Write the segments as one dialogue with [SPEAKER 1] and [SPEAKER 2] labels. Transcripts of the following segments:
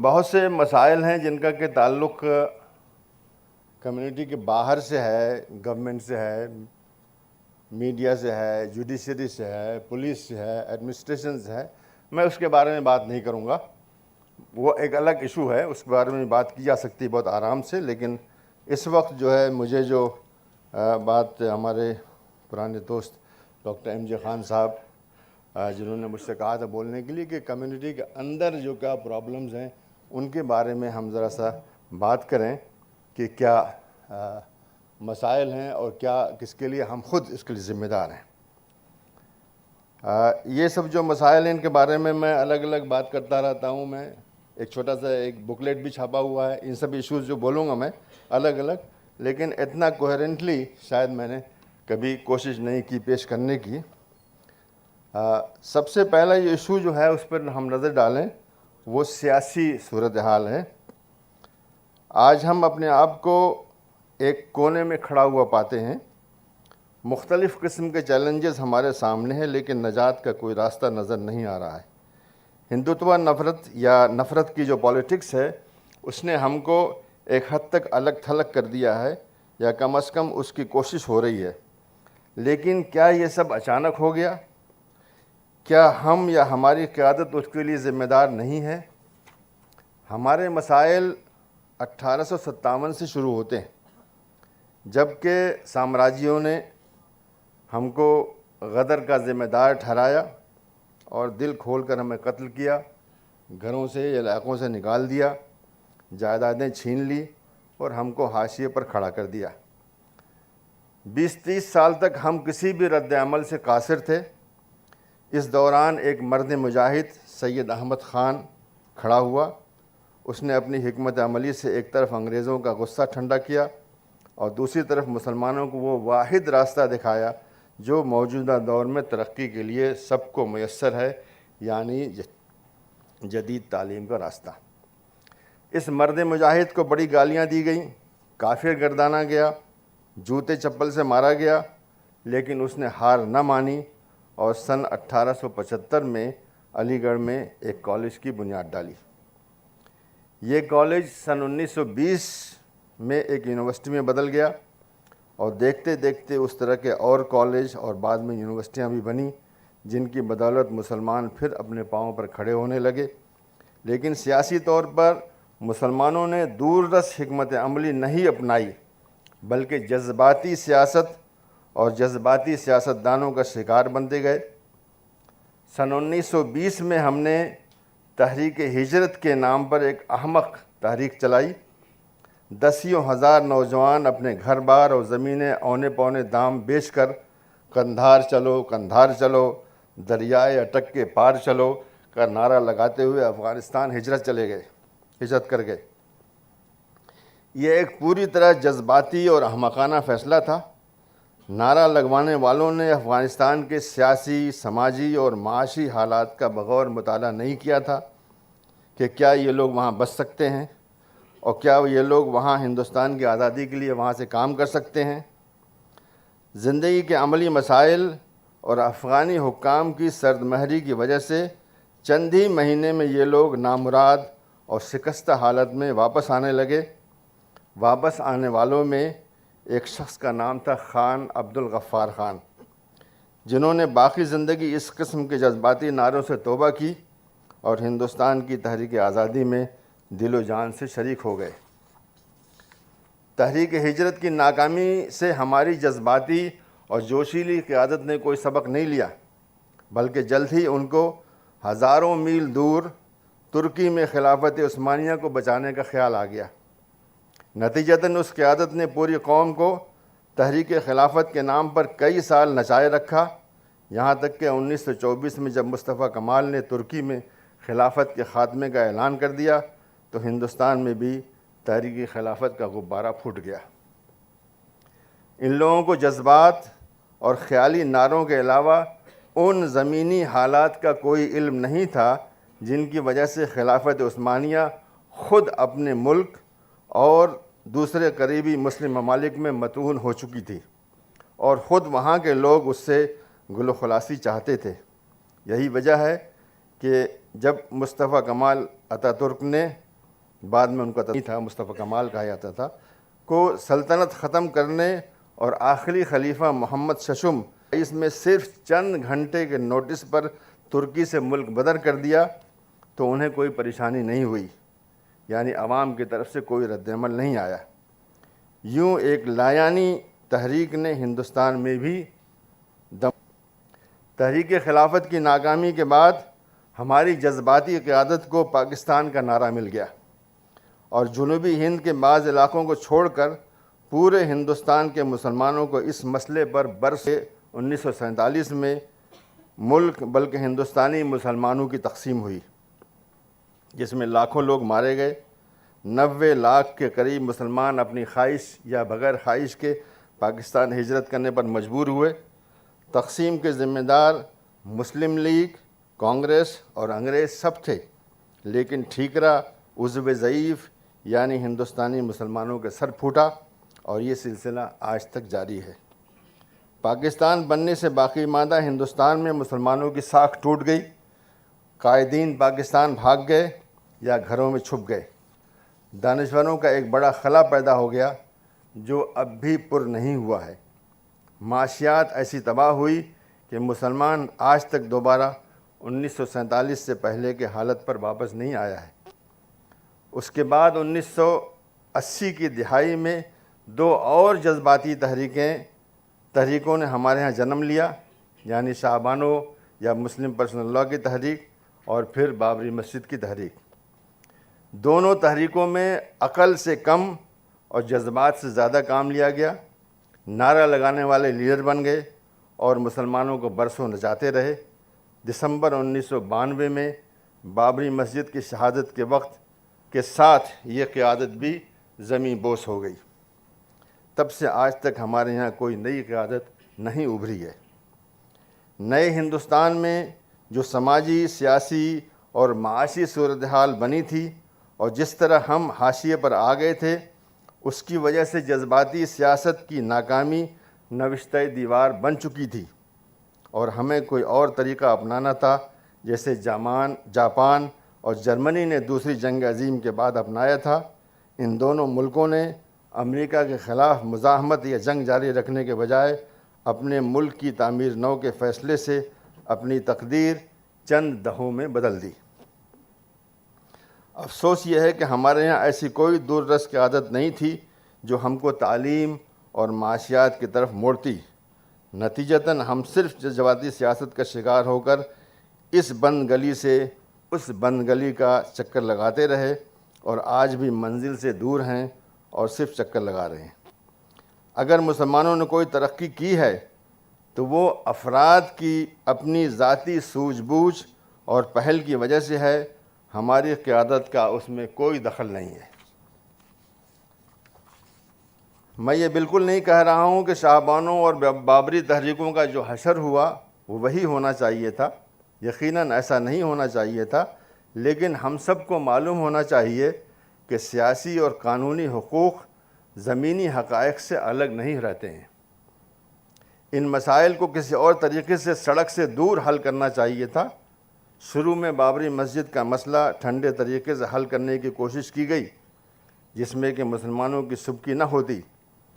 [SPEAKER 1] بہت سے مسائل ہیں جن کا کہ تعلق کمیونٹی کے باہر سے ہے، گورنمنٹ سے ہے، میڈیا سے ہے، جوڈیشری سے ہے، پولیس سے ہے، ایڈمنسٹریشن سے ہے۔ میں اس کے بارے میں بات نہیں کروں گا، وہ ایک الگ ایشو ہے، اس کے بارے میں بات کی جا سکتی ہے بہت آرام سے۔ لیکن اس وقت جو ہے مجھے جو بات ہمارے پرانے دوست ڈاکٹر ایم جے خان صاحب جنہوں نے مجھ سے کہا تھا بولنے کے لیے کہ کمیونٹی کے اندر جو کیا پرابلمز ہیں ان کے بارے میں ہم ذرا سا بات کریں کہ کیا مسائل ہیں اور کیا کس کے لیے ہم خود اس کے لیے ذمہ دار ہیں۔ یہ سب جو مسائل ہیں ان کے بارے میں الگ الگ بات کرتا رہتا ہوں۔ میں ایک چھوٹا سا ایک بکلیٹ بھی چھاپا ہوا ہے، ان سب ایشوز جو بولوں گا میں الگ الگ، لیکن اتنا کوہرنٹلی شاید میں نے کبھی کوشش نہیں کی پیش کرنے کی۔ سب سے پہلا یہ ایشو جو ہے اس پر ہم نظر ڈالیں وہ سیاسی صورتحال ہے۔ آج ہم اپنے آپ کو ایک کونے میں کھڑا ہوا پاتے ہیں۔ مختلف قسم کے چیلنجز ہمارے سامنے ہیں لیکن نجات کا کوئی راستہ نظر نہیں آ رہا ہے۔ ہندوتوا نفرت یا نفرت کی جو پالیٹکس ہے اس نے ہم کو ایک حد تک الگ تھلگ کر دیا ہے، یا کم از کم اس کی کوشش ہو رہی ہے۔ لیکن کیا یہ سب اچانک ہو گیا؟ کیا ہم یا ہماری قیادت اس کے لیے ذمہ دار نہیں ہے؟ ہمارے مسائل 1857 سے شروع ہوتے ہیں، جبکہ سامراجیوں نے ہم کو غدر کا ذمہ دار ٹھہرایا اور دل کھول کر ہمیں قتل کیا، گھروں سے علاقوں سے نکال دیا، جائیدادیں چھین لی اور ہم کو حاشیے پر کھڑا کر دیا۔ 20-30 سال تک ہم کسی بھی رد عمل سے قاصر تھے۔ اس دوران ایک مرد مجاہد سید احمد خان کھڑا ہوا۔ اس نے اپنی حکمت عملی سے ایک طرف انگریزوں کا غصہ ٹھنڈا کیا اور دوسری طرف مسلمانوں کو وہ واحد راستہ دکھایا جو موجودہ دور میں ترقی کے لیے سب کو میسر ہے، یعنی جدید تعلیم کا راستہ۔ اس مرد مجاہد کو بڑی گالیاں دی گئیں، کافر گردانا گیا، جوتے چپل سے مارا گیا، لیکن اس نے ہار نہ مانی اور سن 1875 میں علی گڑھ میں ایک کالج کی بنیاد ڈالی۔ یہ کالج سن 1920 میں ایک یونیورسٹی میں بدل گیا اور دیکھتے دیکھتے اس طرح کے اور کالج اور بعد میں یونیورسٹیاں بھی بنیں جن کی بدولت مسلمان پھر اپنے پاؤں پر کھڑے ہونے لگے۔ لیکن سیاسی طور پر مسلمانوں نے دور رس حکمت عملی نہیں اپنائی، بلکہ جذباتی سیاست اور جذباتی سیاستدانوں کا شکار بنتے گئے۔ سن 1920 میں ہم نے تحریک ہجرت کے نام پر ایک احمق تحریک چلائی۔ دسیوں ہزار نوجوان اپنے گھر بار اور زمینیں اونے پونے دام بیچ کر قندھار چلو، قندھار چلو، دریائے اٹک کے پار چلو کا نعرہ لگاتے ہوئے افغانستان ہجرت کر گئے۔ یہ ایک پوری طرح جذباتی اور احمقانہ فیصلہ تھا۔ نعرہ لگوانے والوں نے افغانستان کے سیاسی، سماجی اور معاشی حالات کا بغور مطالعہ نہیں کیا تھا کہ کیا یہ لوگ وہاں بس سکتے ہیں اور کیا یہ لوگ وہاں ہندوستان کی آزادی کے لیے وہاں سے کام کر سکتے ہیں۔ زندگی کے عملی مسائل اور افغانی حکام کی سرد مہری کی وجہ سے چند ہی مہینے میں یہ لوگ نامراد اور شکستہ حالت میں واپس آنے لگے۔ واپس آنے والوں میں ایک شخص کا نام تھا خان عبدالغفار خان، جنہوں نے باقی زندگی اس قسم کے جذباتی نعروں سے توبہ کی اور ہندوستان کی تحریک آزادی میں دل و جان سے شریک ہو گئے۔ تحریک ہجرت کی ناکامی سے ہماری جذباتی اور جوشیلی قیادت نے کوئی سبق نہیں لیا، بلکہ جلد ہی ان کو ہزاروں میل دور ترکی میں خلافت عثمانیہ کو بچانے کا خیال آ گیا۔ نتیجتاً اس قیادت نے پوری قوم کو تحریک خلافت کے نام پر کئی سال نچائے رکھا، یہاں تک کہ 1924 میں جب مصطفیٰ کمال نے ترکی میں خلافت کے خاتمے کا اعلان کر دیا تو ہندوستان میں بھی تحریک خلافت کا غبارہ پھوٹ گیا۔ ان لوگوں کو جذبات اور خیالی نعروں کے علاوہ ان زمینی حالات کا کوئی علم نہیں تھا جن کی وجہ سے خلافت عثمانیہ خود اپنے ملک اور دوسرے قریبی مسلم ممالک میں مطعون ہو چکی تھی اور خود وہاں کے لوگ اس سے گل و خلاصی چاہتے تھے۔ یہی وجہ ہے کہ جب مصطفیٰ کمال اتاترک نے بعد میں ان کا نہیں تھا، مصطفی کمال کہا جاتا تھا، کو سلطنت ختم کرنے اور آخری خلیفہ محمد ششم اس میں صرف چند گھنٹے کے نوٹس پر ترکی سے ملک بدر کر دیا تو انہیں کوئی پریشانی نہیں ہوئی، یعنی عوام کی طرف سے کوئی رد عمل نہیں آیا۔ یوں ایک لایانی تحریک نے ہندوستان میں بھی دم۔ تحریک خلافت کی ناکامی کے بعد ہماری جذباتی قیادت کو پاکستان کا نعرہ مل گیا اور جنوبی ہند کے بعض علاقوں کو چھوڑ کر پورے ہندوستان کے مسلمانوں کو اس مسئلے پر برس 1947 میں ملک بلکہ ہندوستانی مسلمانوں کی تقسیم ہوئی، جس میں لاکھوں لوگ مارے گئے۔ 90 لاکھ کے قریب مسلمان اپنی خواہش یا بغیر خواہش کے پاکستان ہجرت کرنے پر مجبور ہوئے۔ تقسیم کے ذمہ دار مسلم لیگ، کانگریس اور انگریز سب تھے، لیکن ٹھیکرا عضو ضعیف یعنی ہندوستانی مسلمانوں کے سر پھوٹا اور یہ سلسلہ آج تک جاری ہے۔ پاکستان بننے سے باقی ماندہ ہندوستان میں مسلمانوں کی ساکھ ٹوٹ گئی، قائدین پاکستان بھاگ گئے یا گھروں میں چھپ گئے، دانشوروں کا ایک بڑا خلا پیدا ہو گیا جو اب بھی پر نہیں ہوا ہے، معاشیات ایسی تباہ ہوئی کہ مسلمان آج تک دوبارہ 1947 سے پہلے کے حالت پر واپس نہیں آیا ہے۔ اس کے بعد 1980 کی دہائی میں 2 اور جذباتی تحریکوں نے ہمارے ہاں جنم لیا، یعنی شاہ بانو یا مسلم پرسنل لاء کی تحریک اور پھر بابری مسجد کی تحریک۔ دونوں تحریکوں میں عقل سے کم اور جذبات سے زیادہ کام لیا گیا، نعرہ لگانے والے لیڈر بن گئے اور مسلمانوں کو برسوں نچاتے رہے۔ دسمبر 1992 میں بابری مسجد کی شہادت کے وقت کے ساتھ یہ قیادت بھی زمیں بوس ہو گئی۔ تب سے آج تک ہمارے یہاں کوئی نئی قیادت نہیں ابھری ہے۔ نئے ہندوستان میں جو سماجی، سیاسی اور معاشی صورتحال بنی تھی اور جس طرح ہم حاشیے پر آ گئے تھے، اس کی وجہ سے جذباتی سیاست کی ناکامی نوشتہ دیوار بن چکی تھی اور ہمیں کوئی اور طریقہ اپنانا تھا، جیسے جاپان اور جرمنی نے دوسری جنگ عظیم کے بعد اپنایا تھا۔ ان دونوں ملکوں نے امریکہ کے خلاف مزاحمت یا جنگ جاری رکھنے کے بجائے اپنے ملک کی تعمیر نو کے فیصلے سے اپنی تقدیر چند دہوں میں بدل دی۔ افسوس یہ ہے کہ ہمارے یہاں ایسی کوئی دور رس قیادت نہیں تھی جو ہم کو تعلیم اور معاشیات کی طرف موڑتی۔ نتیجتاً ہم صرف جذباتی سیاست کا شکار ہو کر اس بند گلی سے اس بند گلی کا چکر لگاتے رہے اور آج بھی منزل سے دور ہیں اور صرف چکر لگا رہے ہیں۔ اگر مسلمانوں نے کوئی ترقی کی ہے تو وہ افراد کی اپنی ذاتی سوجھ بوجھ اور پہل کی وجہ سے ہے، ہماری قیادت کا اس میں کوئی دخل نہیں ہے۔ میں یہ بالکل نہیں کہہ رہا ہوں کہ شاہ بانو اور بابری تحریکوں کا جو حشر ہوا وہ وہی ہونا چاہیے تھا، یقیناً ایسا نہیں ہونا چاہیے تھا، لیکن ہم سب کو معلوم ہونا چاہیے کہ سیاسی اور قانونی حقوق زمینی حقائق سے الگ نہیں رہتے ہیں۔ ان مسائل کو کسی اور طریقے سے سڑک سے دور حل کرنا چاہیے تھا۔ شروع میں بابری مسجد کا مسئلہ ٹھنڈے طریقے سے حل کرنے کی کوشش کی گئی، جس میں کہ مسلمانوں کی سبکی نہ ہوتی،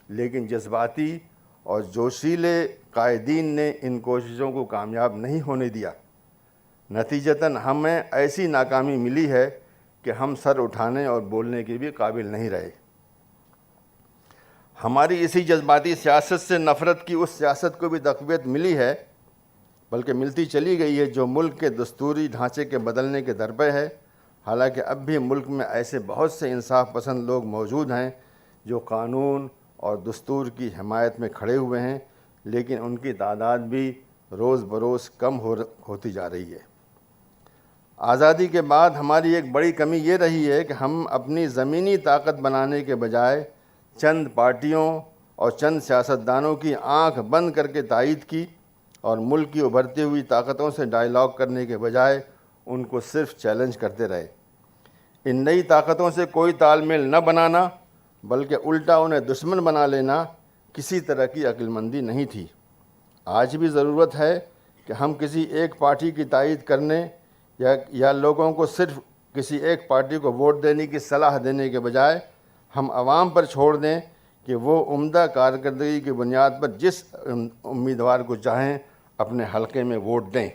[SPEAKER 1] لیکن جذباتی اور جوشیلے قائدین نے ان کوششوں کو کامیاب نہیں ہونے دیا۔ نتیجتاً ہمیں ایسی ناکامی ملی ہے کہ ہم سر اٹھانے اور بولنے کے بھی قابل نہیں رہے۔ ہماری اسی جذباتی سیاست سے نفرت کی اس سیاست کو بھی تقویت ملی ہے، بلکہ ملتی چلی گئی ہے، جو ملک کے دستوری ڈھانچے کے بدلنے کے درپے ہے۔ حالانکہ اب بھی ملک میں ایسے بہت سے انصاف پسند لوگ موجود ہیں جو قانون اور دستور کی حمایت میں کھڑے ہوئے ہیں، لیکن ان کی تعداد بھی روز بروز کم ہوتی جا رہی ہے۔ آزادی کے بعد ہماری ایک بڑی کمی یہ رہی ہے کہ ہم اپنی زمینی طاقت بنانے کے بجائے چند پارٹیوں اور چند سیاستدانوں کی آنکھ بند کر کے تائید کی اور ملک کی ابھرتی ہوئی طاقتوں سے ڈائیلاگ کرنے کے بجائے ان کو صرف چیلنج کرتے رہے۔ ان نئی طاقتوں سے کوئی تال میل نہ بنانا بلکہ الٹا انہیں دشمن بنا لینا کسی طرح کی عقل مندی نہیں تھی۔ آج بھی ضرورت ہے کہ ہم کسی ایک پارٹی کی تائید کرنے یا لوگوں کو صرف کسی ایک پارٹی کو ووٹ دینے کی صلاح دینے کے بجائے ہم عوام پر چھوڑ دیں کہ وہ عمدہ کارکردگی کی بنیاد پر جس امیدوار کو چاہیں اپنے حلقے میں ووٹ دیں۔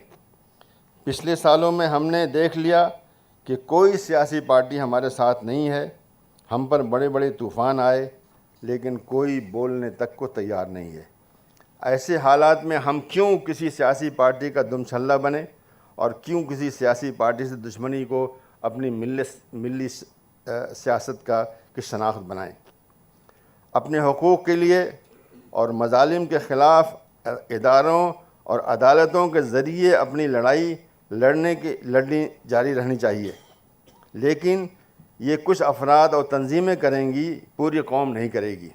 [SPEAKER 1] پچھلے سالوں میں ہم نے دیکھ لیا کہ کوئی سیاسی پارٹی ہمارے ساتھ نہیں ہے۔ ہم پر بڑے بڑے طوفان آئے لیکن کوئی بولنے تک کو تیار نہیں ہے۔ ایسے حالات میں ہم کیوں کسی سیاسی پارٹی کا دم چھلہ بنیں اور کیوں کسی سیاسی پارٹی سے دشمنی کو اپنی ملی سیاست کی شناخت بنائیں؟ اپنے حقوق کے لیے اور مظالم کے خلاف اداروں اور عدالتوں کے ذریعے اپنی لڑائی لڑنی جاری رہنی چاہیے، لیکن یہ کچھ افراد اور تنظیمیں کریں گی، پوری قوم نہیں کرے گی۔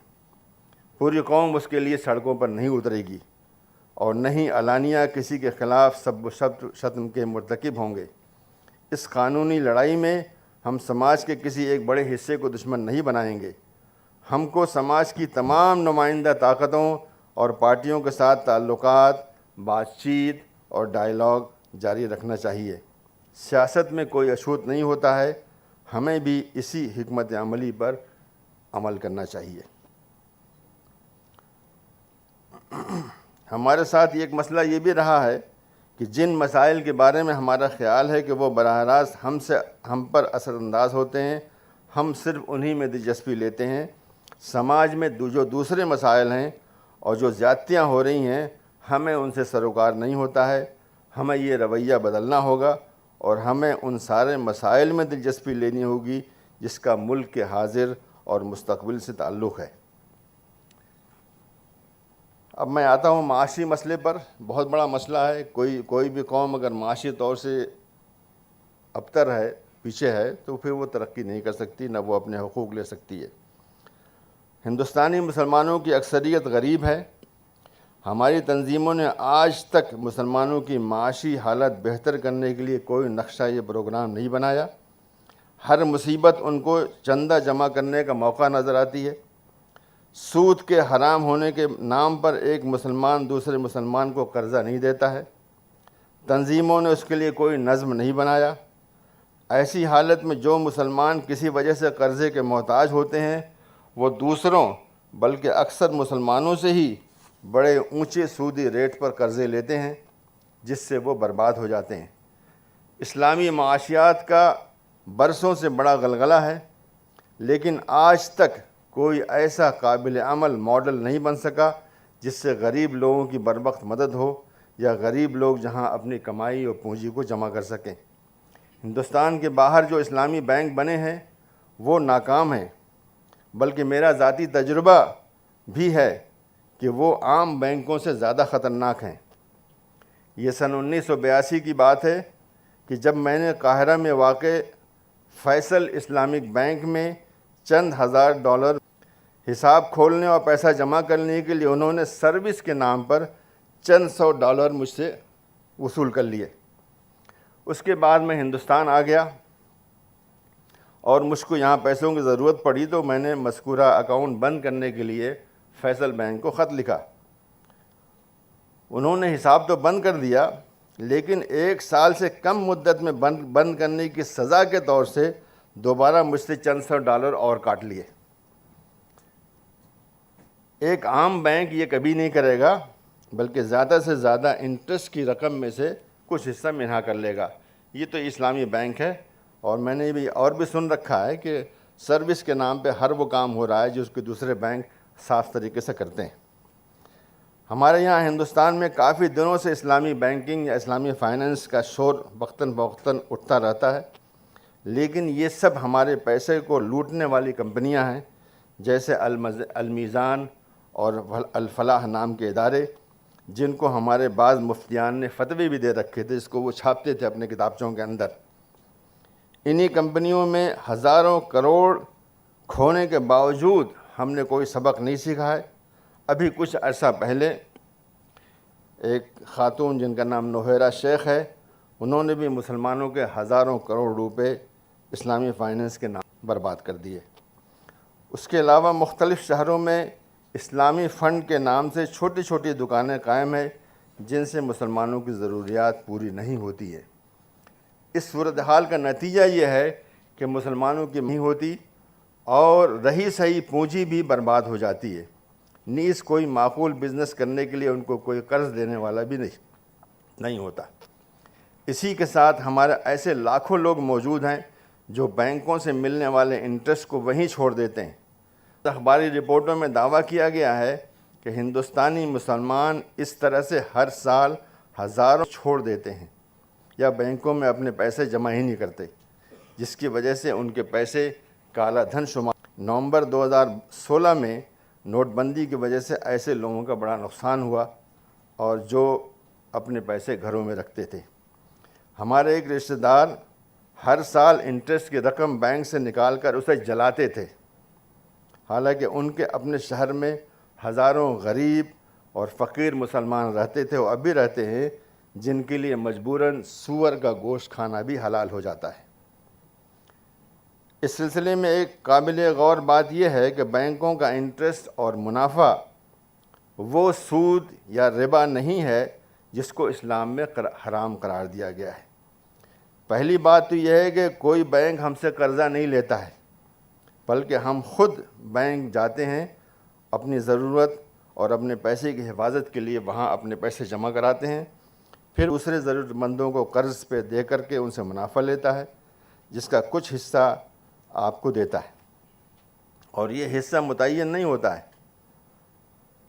[SPEAKER 1] پوری قوم اس کے لیے سڑکوں پر نہیں اترے گی اور نہ ہی علانیہ کسی کے خلاف سب و شتم کے مرتکب ہوں گے۔ اس قانونی لڑائی میں ہم سماج کے کسی ایک بڑے حصے کو دشمن نہیں بنائیں گے۔ ہم کو سماج کی تمام نمائندہ طاقتوں اور پارٹیوں کے ساتھ تعلقات، بات چیت اور ڈائیلاگ جاری رکھنا چاہیے۔ سیاست میں کوئی اچھوت نہیں ہوتا ہے، ہمیں بھی اسی حکمت عملی پر عمل کرنا چاہیے۔ ہمارے ساتھ ایک مسئلہ یہ بھی رہا ہے کہ جن مسائل کے بارے میں ہمارا خیال ہے کہ وہ براہ راست ہم پر اثر انداز ہوتے ہیں، ہم صرف انہی میں دلچسپی لیتے ہیں۔ سماج میں جو دوسرے مسائل ہیں اور جو زیادتیاں ہو رہی ہیں، ہمیں ان سے سروکار نہیں ہوتا ہے۔ ہمیں یہ رویہ بدلنا ہوگا اور ہمیں ان سارے مسائل میں دلچسپی لینی ہوگی جس کا ملک کے حاضر اور مستقبل سے تعلق ہے۔ اب میں آتا ہوں معاشی مسئلے پر۔ بہت بڑا مسئلہ ہے۔ کوئی بھی قوم اگر معاشی طور سے ابتر ہے، پیچھے ہے، تو پھر وہ ترقی نہیں کر سکتی، نہ وہ اپنے حقوق لے سکتی ہے۔ ہندوستانی مسلمانوں کی اکثریت غریب ہے۔ ہماری تنظیموں نے آج تک مسلمانوں کی معاشی حالت بہتر کرنے کے لیے کوئی نقشہ یہ پروگرام نہیں بنایا۔ ہر مصیبت ان کو چندہ جمع کرنے کا موقع نظر آتی ہے۔ سود کے حرام ہونے کے نام پر ایک مسلمان دوسرے مسلمان کو قرضہ نہیں دیتا ہے۔ تنظیموں نے اس کے لیے کوئی نظم نہیں بنایا۔ ایسی حالت میں جو مسلمان کسی وجہ سے قرضے کے محتاج ہوتے ہیں، وہ دوسروں بلکہ اکثر مسلمانوں سے ہی بڑے اونچے سودی ریٹ پر قرضے لیتے ہیں، جس سے وہ برباد ہو جاتے ہیں۔ اسلامی معاشیات کا برسوں سے بڑا غلغلہ ہے، لیکن آج تک کوئی ایسا قابل عمل ماڈل نہیں بن سکا جس سے غریب لوگوں کی بروقت مدد ہو یا غریب لوگ جہاں اپنی کمائی اور پونجی کو جمع کر سکیں۔ ہندوستان کے باہر جو اسلامی بینک بنے ہیں وہ ناکام ہیں، بلکہ میرا ذاتی تجربہ بھی ہے کہ وہ عام بینکوں سے زیادہ خطرناک ہیں۔ یہ سن 1982 کی بات ہے کہ جب میں نے قاہرہ میں واقع فیصل اسلامک بینک میں چند ہزار ڈالر حساب کھولنے اور پیسہ جمع کرنے کے لیے انہوں نے سروس کے نام پر چند $100 مجھ سے وصول کر لیے۔ اس کے بعد میں ہندوستان آ گیا اور مجھ کو یہاں پیسوں کی ضرورت پڑی تو میں نے مذکورہ اکاؤنٹ بند کرنے کے لیے فیصل بینک کو خط لکھا۔ انہوں نے حساب تو بند کر دیا، لیکن 1 سال سے کم مدت میں بند کرنے کی سزا کے طور سے دوبارہ مجھ سے چند $100 اور کاٹ لیے۔ ایک عام بینک یہ کبھی نہیں کرے گا، بلکہ زیادہ سے زیادہ انٹرسٹ کی رقم میں سے کچھ حصہ منہا کر لے گا۔ یہ تو اسلامی بینک ہے، اور میں نے بھی سن رکھا ہے کہ سروس کے نام پہ ہر وہ کام ہو رہا ہے جو اس کے دوسرے بینک صاف طریقے سے کرتے ہیں۔ ہمارے یہاں ہندوستان میں کافی دنوں سے اسلامی بینکنگ یا اسلامی فائننس کا شور وقتاً فوقتاً اٹھتا رہتا ہے، لیکن یہ سب ہمارے پیسے کو لوٹنے والی کمپنیاں ہیں، جیسے المیزان اور الفلاح نام کے ادارے، جن کو ہمارے بعض مفتیان نے فتوی بھی دے رکھے تھے، جس کو وہ چھاپتے تھے اپنے کتابچوں کے اندر۔ انہی کمپنیوں میں ہزاروں کروڑ کھونے کے باوجود ہم نے کوئی سبق نہیں سیکھا ہے۔ ابھی کچھ عرصہ پہلے ایک خاتون جن کا نام نوہیرہ شیخ ہے، انہوں نے بھی مسلمانوں کے ہزاروں کروڑ روپے اسلامی فائننس کے نام برباد کر دیے۔ اس کے علاوہ مختلف شہروں میں اسلامی فنڈ کے نام سے چھوٹی چھوٹی دکانیں قائم ہیں، جن سے مسلمانوں کی ضروریات پوری نہیں ہوتی ہے۔ اس صورتحال کا نتیجہ یہ ہے کہ مسلمانوں کی نہیں ہوتی اور رہی صحیح پونجی بھی برباد ہو جاتی ہے، نیز کوئی معقول بزنس کرنے کے لیے ان کو کوئی قرض دینے والا بھی نہیں ہوتا۔ اسی کے ساتھ ہمارے ایسے لاکھوں لوگ موجود ہیں جو بینکوں سے ملنے والے انٹرسٹ کو وہیں چھوڑ دیتے ہیں۔ اخباری رپورٹوں میں دعویٰ کیا گیا ہے کہ ہندوستانی مسلمان اس طرح سے ہر سال ہزاروں چھوڑ دیتے ہیں یا بینکوں میں اپنے پیسے جمع ہی نہیں کرتے، جس کی وجہ سے ان کے پیسے کالا دھن شمار۔ نومبر 2016 میں نوٹ بندی کی وجہ سے ایسے لوگوں کا بڑا نقصان ہوا اور جو اپنے پیسے گھروں میں رکھتے تھے۔ ہمارے ایک رشتہ دار ہر سال انٹرسٹ کی رقم بینک سے نکال کر اسے جلاتے تھے، حالانکہ ان کے اپنے شہر میں ہزاروں غریب اور فقیر مسلمان رہتے تھے اور اب بھی رہتے ہیں، جن کے لیے مجبوراً سور کا گوشت کھانا بھی حلال ہو جاتا ہے۔ اس سلسلے میں ایک قابل غور بات یہ ہے کہ بینکوں کا انٹرسٹ اور منافع وہ سود یا ربا نہیں ہے جس کو اسلام میں حرام قرار دیا گیا ہے۔ پہلی بات تو یہ ہے کہ کوئی بینک ہم سے قرضہ نہیں لیتا ہے، بلکہ ہم خود بینک جاتے ہیں، اپنی ضرورت اور اپنے پیسے کی حفاظت کے لیے وہاں اپنے پیسے جمع کراتے ہیں، پھر دوسرے ضرورت مندوں کو قرض پہ دے کر کے ان سے منافع لیتا ہے، جس کا کچھ حصہ آپ کو دیتا ہے، اور یہ حصہ متعین نہیں ہوتا ہے،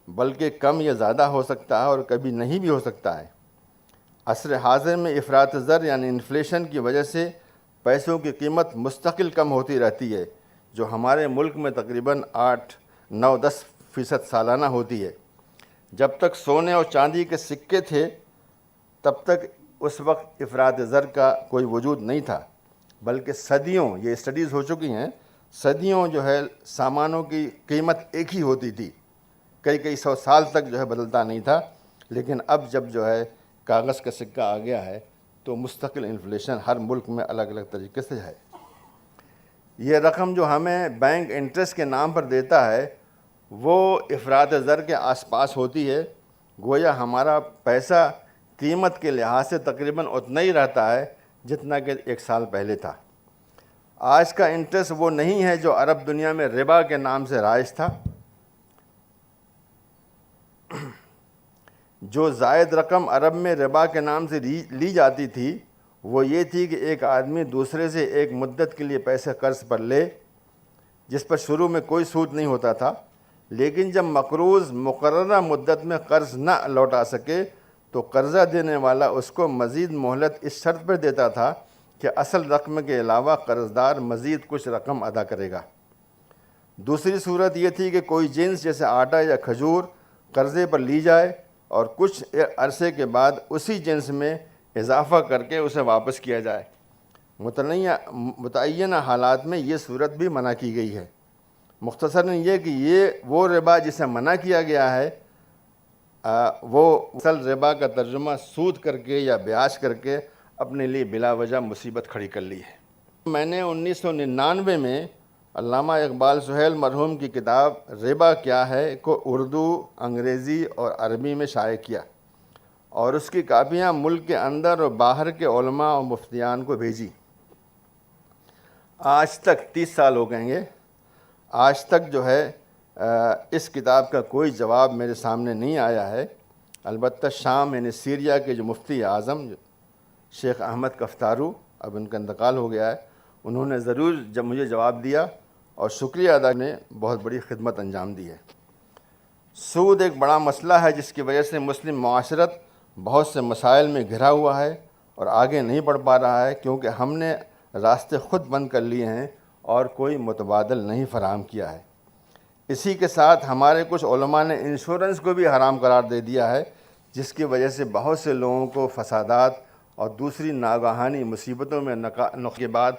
[SPEAKER 1] بلکہ کم یا زیادہ ہو سکتا ہے اور کبھی نہیں بھی ہو سکتا ہے۔ عصر حاضر میں افراط زر یعنی انفلیشن کی وجہ سے پیسوں کی قیمت مستقل کم ہوتی رہتی ہے، جو ہمارے ملک میں تقریباً 8-9-10% سالانہ ہوتی ہے۔ جب تک سونے اور چاندی کے سکے تھے تب تک اس وقت افراط زر کا کوئی وجود نہیں تھا، بلکہ صدیوں، یہ اسٹڈیز ہو چکی ہیں، صدیوں جو ہے سامانوں کی قیمت ایک ہی ہوتی تھی، کئی 100 سال تک جو ہے بدلتا نہیں تھا۔ لیکن اب جب جو ہے کاغذ کا سکہ آ گیا ہے تو مستقل انفلیشن ہر ملک میں الگ الگ طریقے سے ہے۔ یہ رقم جو ہمیں بینک انٹرسٹ کے نام پر دیتا ہے وہ افراط زر کے آس پاس ہوتی ہے، گویا ہمارا پیسہ قیمت کے لحاظ سے تقریباً اتنا ہی رہتا ہے جتنا کہ 1 سال پہلے تھا۔ آج کا انٹرسٹ وہ نہیں ہے جو عرب دنیا میں ربا کے نام سے رائج تھا۔ جو زائد رقم عرب میں ربا کے نام سے لی جاتی تھی وہ یہ تھی کہ ایک آدمی دوسرے سے ایک مدت کے لیے پیسے قرض پر لے، جس پر شروع میں کوئی سود نہیں ہوتا تھا، لیکن جب مقروض مقررہ مدت میں قرض نہ لوٹا سکے تو قرضہ دینے والا اس کو مزید مہلت اس شرط پر دیتا تھا کہ اصل رقم کے علاوہ قرضدار مزید کچھ رقم ادا کرے گا۔ دوسری صورت یہ تھی کہ کوئی جنس جیسے آٹا یا کھجور قرضے پر لی جائے اور کچھ عرصے کے بعد اسی جنس میں اضافہ کر کے اسے واپس کیا جائے۔ متعینہ حالات میں یہ صورت بھی منع کی گئی ہے۔ مختصراً یہ کہ یہ وہ ربا جسے منع کیا گیا ہے وہ اصل ربا کا ترجمہ سود کر کے یا بیاج کر کے اپنے لیے بلا وجہ مصیبت کھڑی کر لی ہے۔ میں نے 1999 میں علامہ اقبال سہیل مرحوم کی کتاب ربا کیا ہے کو اردو، انگریزی اور عربی میں شائع کیا اور اس کی کاپیاں ملک کے اندر اور باہر کے علماء اور مفتیان کو بھیجی۔ آج تک 30 سال ہو گئے گے، آج تک جو ہے اس کتاب کا کوئی جواب میرے سامنے نہیں آیا ہے۔ البتہ شام یعنی سیریا کے جو مفتی اعظم شیخ احمد کفتارو، اب ان کا انتقال ہو گیا ہے، انہوں نے ضرور جب مجھے جواب دیا اور شکریہ ادا نے بہت بڑی خدمت انجام دی ہے۔ سود ایک بڑا مسئلہ ہے جس کی وجہ سے مسلم معاشرت بہت سے مسائل میں گھرا ہوا ہے اور آگے نہیں بڑھ پا رہا ہے، کیونکہ ہم نے راستے خود بند کر لیے ہیں اور کوئی متبادل نہیں فراہم کیا ہے۔ اسی کے ساتھ ہمارے کچھ علماء نے انشورنس کو بھی حرام قرار دے دیا ہے، جس کی وجہ سے بہت سے لوگوں کو فسادات اور دوسری ناگہانی مصیبتوں میں نقص کے بعد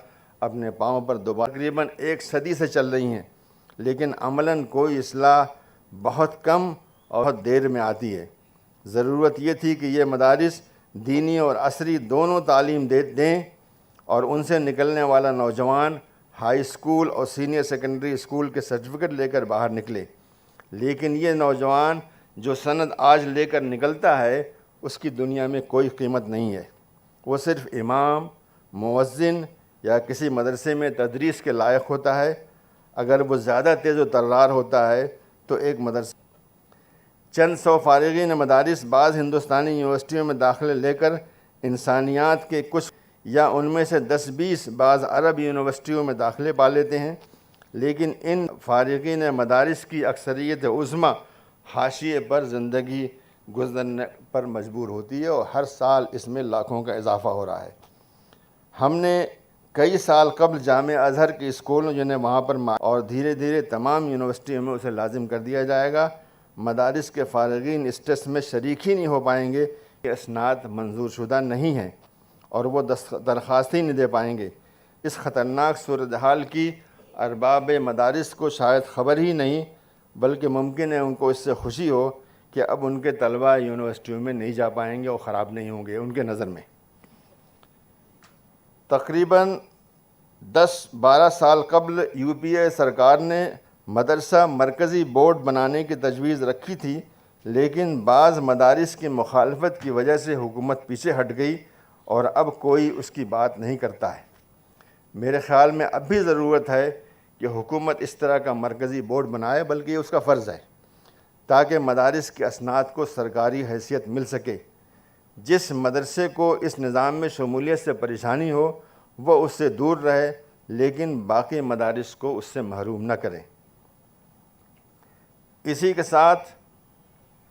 [SPEAKER 1] اپنے پاؤں پر دوبارہ تقریباً 1 صدی سے چل رہی ہیں، لیکن عملاً کوئی اصلاح بہت کم اور بہت دیر میں آتی ہے۔ ضرورت یہ تھی کہ یہ مدارس دینی اور عصری دونوں تعلیم دیں اور ان سے نکلنے والا نوجوان ہائی اسکول اور سینئر سیکنڈری اسکول کے سرٹیفکیٹ لے کر باہر نکلے، لیکن یہ نوجوان جو سند آج لے کر نکلتا ہے اس کی دنیا میں کوئی قیمت نہیں ہے۔ وہ صرف امام، مؤذن یا کسی مدرسے میں تدریس کے لائق ہوتا ہے، اگر وہ زیادہ تیز و ترار ہوتا ہے تو ایک مدرسہ چند سو فارغین مدارس بعض ہندوستانی یونیورسٹیوں میں داخلے لے کر انسانیات کے کچھ یا ان میں سے 10-20 بعض عرب یونیورسٹیوں میں داخلے پا لیتے ہیں، لیکن ان فارغین مدارس کی اکثریت عظمیٰ حاشیے پر زندگی گزرنے پر مجبور ہوتی ہے اور ہر سال اس میں لاکھوں کا اضافہ ہو رہا ہے۔ ہم نے کئی سال قبل جامعہ ازہر کے اسکولوں جنہیں وہاں پر اور دھیرے دھیرے تمام یونیورسٹیوں میں اسے لازم کر دیا جائے گا، مدارس کے فارغین اس ٹیسٹ میں شریک ہی نہیں ہو پائیں گے کہ اسناد منظور شدہ نہیں ہیں اور وہ درخواست ہی نہیں دے پائیں گے۔ اس خطرناک صورتحال کی ارباب مدارس کو شاید خبر ہی نہیں، بلکہ ممکن ہے ان کو اس سے خوشی ہو کہ اب ان کے طلبہ یونیورسٹیوں میں نہیں جا پائیں گے اور خراب نہیں ہوں گے ان کے نظر میں۔ تقریباً 10-12 سال قبل یو پی اے سرکار نے مدرسہ مرکزی بورڈ بنانے کی تجویز رکھی تھی، لیکن بعض مدارس کی مخالفت کی وجہ سے حکومت پیچھے ہٹ گئی اور اب کوئی اس کی بات نہیں کرتا ہے۔ میرے خیال میں اب بھی ضرورت ہے کہ حکومت اس طرح کا مرکزی بورڈ بنائے، بلکہ یہ اس کا فرض ہے، تاکہ مدارس کے اسناد کو سرکاری حیثیت مل سکے۔ جس مدرسے کو اس نظام میں شمولیت سے پریشانی ہو وہ اس سے دور رہے، لیکن باقی مدارس کو اس سے محروم نہ کریں۔ اسی کے ساتھ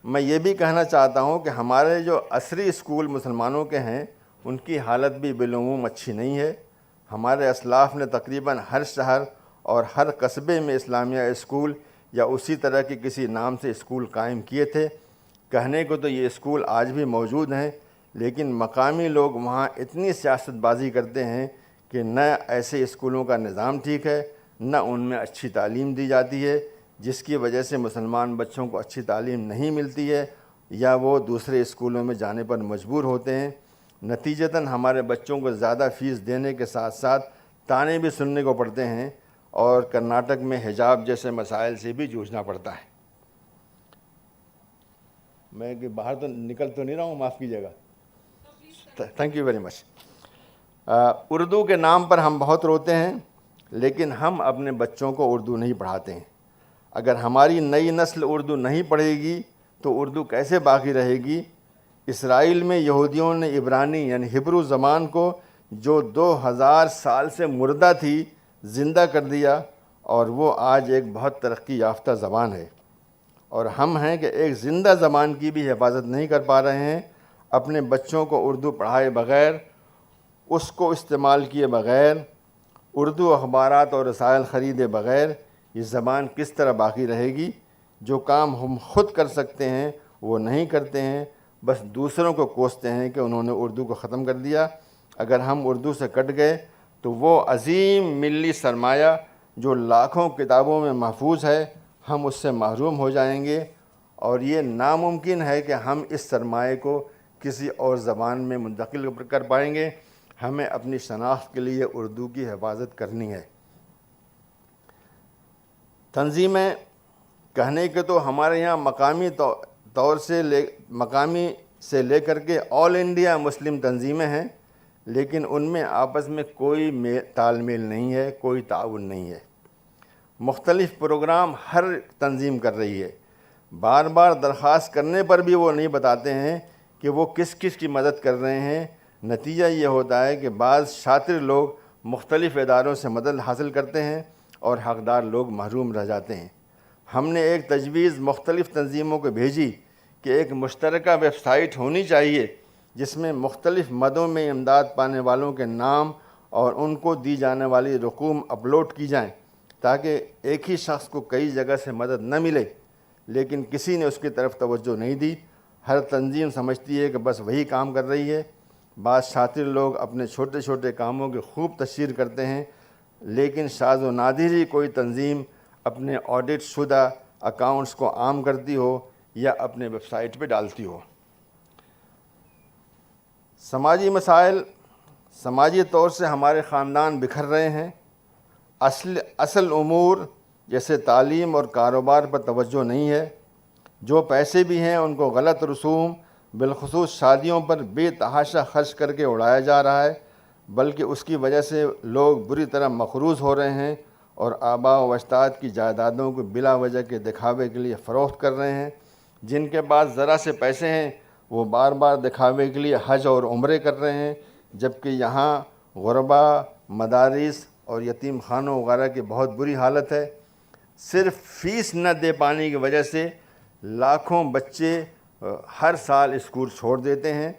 [SPEAKER 1] میں یہ بھی کہنا چاہتا ہوں کہ ہمارے جو عصری اسکول مسلمانوں کے ہیں ان کی حالت بھی بالعموم اچھی نہیں ہے۔ ہمارے اسلاف نے تقریباً ہر شہر اور ہر قصبے میں اسلامیہ اسکول یا اسی طرح کے کسی نام سے اسکول قائم کیے تھے۔ کہنے کو تو یہ اسکول آج بھی موجود ہیں، لیکن مقامی لوگ وہاں اتنی سیاست بازی کرتے ہیں کہ نہ ایسے اسکولوں کا نظام ٹھیک ہے، نہ ان میں اچھی تعلیم دی جاتی ہے، جس کی وجہ سے مسلمان بچوں کو اچھی تعلیم نہیں ملتی ہے یا وہ دوسرے اسکولوں میں جانے پر مجبور ہوتے ہیں۔ نتیجتاً ہمارے بچوں کو زیادہ فیس دینے کے ساتھ ساتھ طعنے بھی سننے کو پڑتے ہیں اور کرناٹک میں حجاب جیسے مسائل سے بھی جوجھنا پڑتا ہے۔ میں کہ باہر تو نکل تو نہیں رہا ہوں، معاف کیجیے گا۔ Thank you very much. Urdu کے نام پر ہم بہت روتے ہیں، لیکن ہم اپنے بچوں کو اردو نہیں پڑھاتے ہیں۔ اگر ہماری نئی نسل اردو نہیں پڑھے گی تو اردو کیسے باقی رہے گی؟ اسرائیل میں یہودیوں نے عبرانی یعنی ہبرو زبان کو جو 2000 سال سے مردہ تھی زندہ کر دیا، اور وہ آج ایک بہت ترقی یافتہ زبان ہے، اور ہم ہیں کہ ایک زندہ زبان کی بھی حفاظت نہیں کر پا رہے ہیں۔ اپنے بچوں کو اردو پڑھائے بغیر، اس کو استعمال کیے بغیر، اردو اخبارات اور رسائل خریدے بغیر یہ زبان کس طرح باقی رہے گی؟ جو کام ہم خود کر سکتے ہیں وہ نہیں کرتے ہیں، بس دوسروں کو کوستے ہیں کہ انہوں نے اردو کو ختم کر دیا۔ اگر ہم اردو سے کٹ گئے تو وہ عظیم ملی سرمایہ جو لاکھوں کتابوں میں محفوظ ہے، ہم اس سے محروم ہو جائیں گے، اور یہ ناممکن ہے کہ ہم اس سرمایہ کو کسی اور زبان میں منتقل کر پائیں گے۔ ہمیں اپنی شناخت کے لیے اردو کی حفاظت کرنی ہے۔ تنظیمیں کہنے کے تو ہمارے یہاں مقامی سے لے کر کے آل انڈیا مسلم تنظیمیں ہیں، لیکن ان میں آپس میں کوئی تال میل نہیں ہے، کوئی تعاون نہیں ہے۔ مختلف پروگرام ہر تنظیم کر رہی ہے، بار بار درخواست کرنے پر بھی وہ نہیں بتاتے ہیں کہ وہ کس کس کی مدد کر رہے ہیں۔ نتیجہ یہ ہوتا ہے کہ بعض شاطر لوگ مختلف اداروں سے مدد حاصل کرتے ہیں اور حقدار لوگ محروم رہ جاتے ہیں۔ ہم نے ایک تجویز مختلف تنظیموں کو بھیجی کہ ایک مشترکہ ویب سائٹ ہونی چاہیے جس میں مختلف مدوں میں امداد پانے والوں کے نام اور ان کو دی جانے والی رقوم اپلوڈ کی جائیں، تاکہ ایک ہی شخص کو کئی جگہ سے مدد نہ ملے، لیکن کسی نے اس کی طرف توجہ نہیں دی۔ ہر تنظیم سمجھتی ہے کہ بس وہی کام کر رہی ہے۔ بعض شاطر لوگ اپنے چھوٹے چھوٹے کاموں کی خوب تشہیر کرتے ہیں، لیکن شاذ و نادر ہی کوئی تنظیم اپنے آڈٹ شدہ اکاؤنٹس کو عام کرتی ہو یا اپنے ویب سائٹ پہ ڈالتی ہو۔ سماجی مسائل، سماجی طور سے ہمارے خاندان بکھر رہے ہیں۔ اصل امور جیسے تعلیم اور کاروبار پر توجہ نہیں ہے۔ جو پیسے بھی ہیں ان کو غلط رسوم، بالخصوص شادیوں پر بے تحاشا خرچ کر کے اڑایا جا رہا ہے۔ بلکہ اس کی وجہ سے لوگ بری طرح مقروض ہو رہے ہیں اور آباء و اجداد کی جائیدادوں کو بلا وجہ کے دکھاوے کے لیے فروخت کر رہے ہیں۔ جن کے پاس ذرا سے پیسے ہیں وہ بار بار دکھاوے کے لیے حج اور عمرے کر رہے ہیں، جبکہ یہاں غربا، مدارس اور یتیم خانوں وغیرہ کی بہت بری حالت ہے۔ صرف فیس نہ دے پانے کی وجہ سے لاکھوں بچے ہر سال اسکول چھوڑ دیتے ہیں۔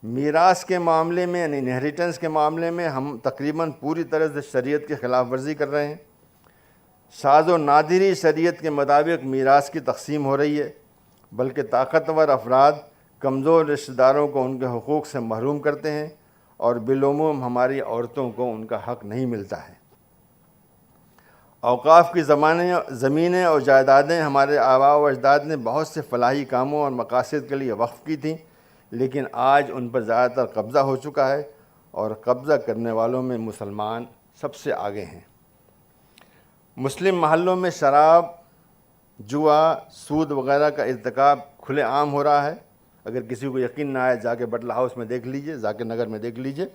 [SPEAKER 1] میراث کے معاملے میں یعنی انہیریٹنس کے معاملے میں ہم تقریباً پوری طرح سے شریعت کی خلاف ورزی کر رہے ہیں۔ شاذ و نادری شریعت کے مطابق میراث کی تقسیم ہو رہی ہے، بلکہ طاقتور افراد کمزور رشتہ داروں کو ان کے حقوق سے محروم کرتے ہیں اور بالعموم ہماری عورتوں کو ان کا حق نہیں ملتا ہے۔ اوقاف کی زمینیں اور جائیدادیں ہمارے آباء و اجداد نے بہت سے فلاحی کاموں اور مقاصد کے لیے وقف کی تھیں، لیکن آج ان پر زیادہ تر قبضہ ہو چکا ہے اور قبضہ کرنے والوں میں مسلمان سب سے آگے ہیں۔ مسلم محلوں میں شراب، جوا، سود وغیرہ کا ارتکاب کھلے عام ہو رہا ہے۔ اگر کسی کو یقین نہ آئے جا کے بٹلہ ہاؤس میں دیکھ لیجئے، ذاکر نگر میں دیکھ لیجئے،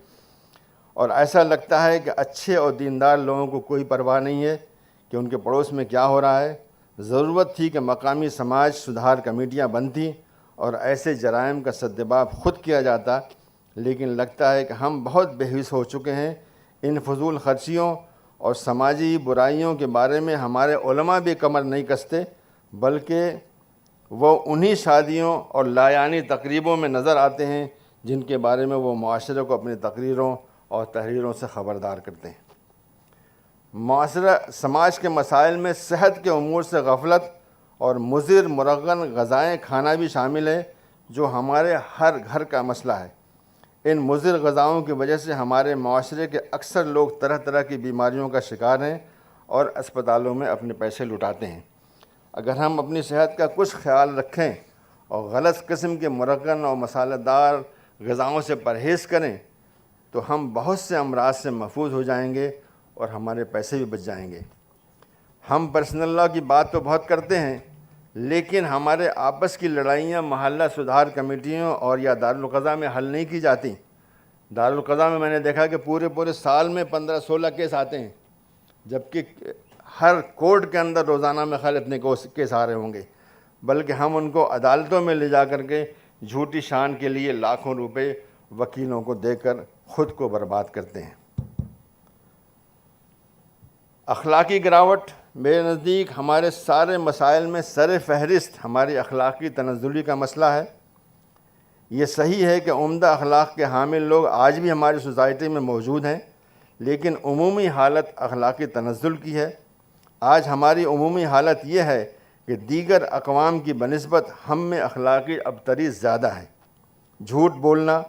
[SPEAKER 1] اور ایسا لگتا ہے کہ اچھے اور دیندار لوگوں کو کوئی پرواہ نہیں ہے کہ ان کے پڑوس میں کیا ہو رہا ہے۔ ضرورت تھی کہ مقامی سماج سدھار کمیٹیاں بنتی اور ایسے جرائم کا سدباب خود کیا جاتا، لیکن لگتا ہے کہ ہم بہت بےحوث ہو چکے ہیں۔ ان فضول خرچیوں اور سماجی برائیوں کے بارے میں ہمارے علماء بھی کمر نہیں کستے، بلکہ وہ انہی شادیوں اور لایانی تقریبوں میں نظر آتے ہیں جن کے بارے میں وہ معاشرے کو اپنی تقریروں اور تحریروں سے خبردار کرتے ہیں۔ سماج کے مسائل میں صحت کے امور سے غفلت اور مضر مرغن غذائیں کھانا بھی شامل ہے، جو ہمارے ہر گھر کا مسئلہ ہے۔ ان مضر غذاؤں کی وجہ سے ہمارے معاشرے کے اکثر لوگ طرح طرح کی بیماریوں کا شکار ہیں اور اسپتالوں میں اپنے پیسے لٹاتے ہیں۔ اگر ہم اپنی صحت کا کچھ خیال رکھیں اور غلط قسم کے مرغن اور مسالہ دار غذاؤں سے پرہیز کریں تو ہم بہت سے امراض سے محفوظ ہو جائیں گے اور ہمارے پیسے بھی بچ جائیں گے۔ ہم پرسنل لاء کی بات تو بہت کرتے ہیں، لیکن ہمارے آپس کی لڑائیاں محلہ سدھار کمیٹیوں اور یا دارالقضاء میں حل نہیں کی جاتی۔ دارالقضاء میں نے دیکھا کہ پورے سال میں 15-16 کیس آتے ہیں، جبکہ ہر کورٹ کے اندر روزانہ میں خیال اتنے کیس آ رہے ہوں گے، بلکہ ہم ان کو عدالتوں میں لے جا کر کے جھوٹی شان کے لیے لاکھوں روپے وکیلوں کو دے کر خود کو برباد کرتے ہیں۔ اخلاقی گراوٹ میرے نزدیک ہمارے سارے مسائل میں سر فہرست ہماری اخلاقی تنزلی کا مسئلہ ہے۔ یہ صحیح ہے کہ عمدہ اخلاق کے حامل لوگ آج بھی ہماری سوسائٹی میں موجود ہیں، لیکن عمومی حالت اخلاقی تنزل کی ہے۔ آج ہماری عمومی حالت یہ ہے کہ دیگر اقوام کی بنسبت ہم میں اخلاقی ابتری زیادہ ہے۔ جھوٹ بولنا،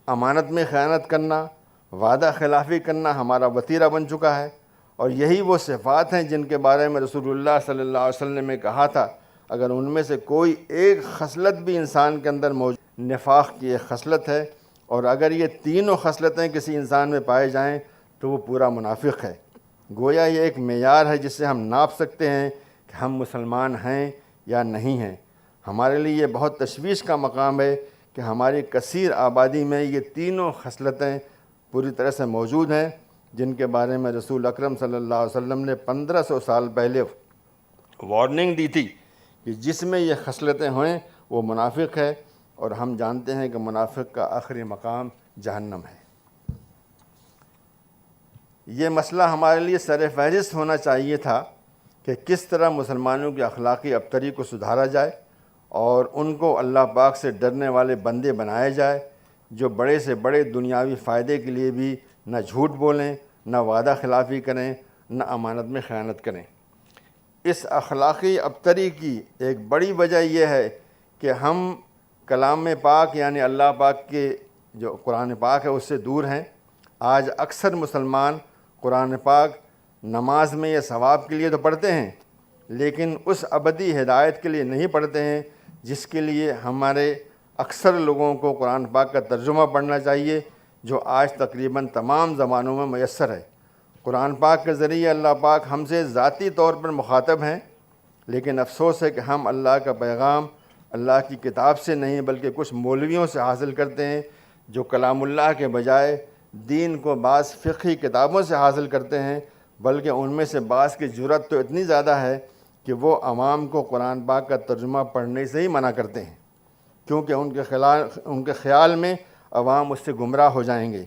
[SPEAKER 1] امانت میں خیانت کرنا، وعدہ خلافی کرنا ہمارا وتیرہ بن چکا ہے، اور یہی وہ صفات ہیں جن کے بارے میں رسول اللہ صلی اللہ علیہ وسلم نے کہا تھا، اگر ان میں سے کوئی ایک خصلت بھی انسان کے اندر موجود، نفاق کی ایک خصلت ہے، اور اگر یہ تینوں خصلتیں کسی انسان میں پائے جائیں تو وہ پورا منافق ہے۔ گویا یہ ایک معیار ہے جس سے ہم ناپ سکتے ہیں کہ ہم مسلمان ہیں یا نہیں ہیں۔ ہمارے لیے یہ بہت تشویش کا مقام ہے کہ ہماری کثیر آبادی میں یہ تینوں خصلتیں پوری طرح سے موجود ہیں، جن کے بارے میں رسول اکرم صلی اللہ علیہ وسلم نے 1500 سال پہلے وارننگ دی تھی کہ جس میں یہ خصلتیں ہوئیں وہ منافق ہے، اور ہم جانتے ہیں کہ منافق کا آخری مقام جہنم ہے۔ یہ مسئلہ ہمارے لیے سر فہرست ہونا چاہیے تھا کہ کس طرح مسلمانوں کی اخلاقی ابتری کو سدھارا جائے اور ان کو اللہ پاک سے ڈرنے والے بندے بنایا جائے، جو بڑے سے بڑے دنیاوی فائدے کے لیے بھی نہ جھوٹ بولیں، نہ وعدہ خلافی کریں، نہ امانت میں خیانت کریں۔ اس اخلاقی ابتری کی ایک بڑی وجہ یہ ہے کہ ہم کلام پاک یعنی اللہ پاک کے جو قرآن پاک ہے اس سے دور ہیں۔ آج اکثر مسلمان قرآن پاک نماز میں یا ثواب کے لیے تو پڑھتے ہیں، لیکن اس ابدی ہدایت کے لیے نہیں پڑھتے ہیں جس کے لیے ہمارے اکثر لوگوں کو قرآن پاک کا ترجمہ پڑھنا چاہیے، جو آج تقریباً تمام زبانوں میں میسر ہے۔ قرآن پاک کے ذریعے اللہ پاک ہم سے ذاتی طور پر مخاطب ہیں، لیکن افسوس ہے کہ ہم اللہ کا پیغام اللہ کی کتاب سے نہیں بلکہ کچھ مولویوں سے حاصل کرتے ہیں، جو کلام اللہ کے بجائے دین کو بعض فقہی کتابوں سے حاصل کرتے ہیں، بلکہ ان میں سے بعض کی جرأت تو اتنی زیادہ ہے کہ وہ عوام کو قرآن پاک کا ترجمہ پڑھنے سے ہی منع کرتے ہیں، کیونکہ ان کے خیال میں عوام اس سے گمراہ ہو جائیں گے۔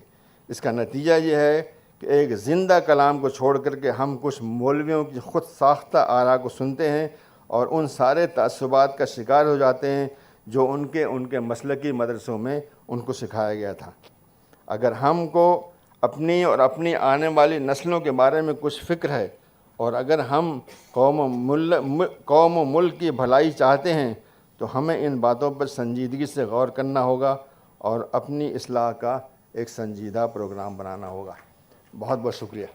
[SPEAKER 1] اس کا نتیجہ یہ ہے کہ ایک زندہ کلام کو چھوڑ کر کے ہم کچھ مولویوں کی خود ساختہ آراء کو سنتے ہیں اور ان سارے تعصبات کا شکار ہو جاتے ہیں جو ان کے مسلکی مدرسوں میں ان کو سکھایا گیا تھا۔ اگر ہم کو اپنی اور اپنی آنے والی نسلوں کے بارے میں کچھ فکر ہے، اور اگر ہم قوم و ملک کی بھلائی چاہتے ہیں، تو ہمیں ان باتوں پر سنجیدگی سے غور کرنا ہوگا اور اپنی اصلاح کا ایک سنجیدہ پروگرام بنانا ہوگا۔ بہت بہت شکریہ۔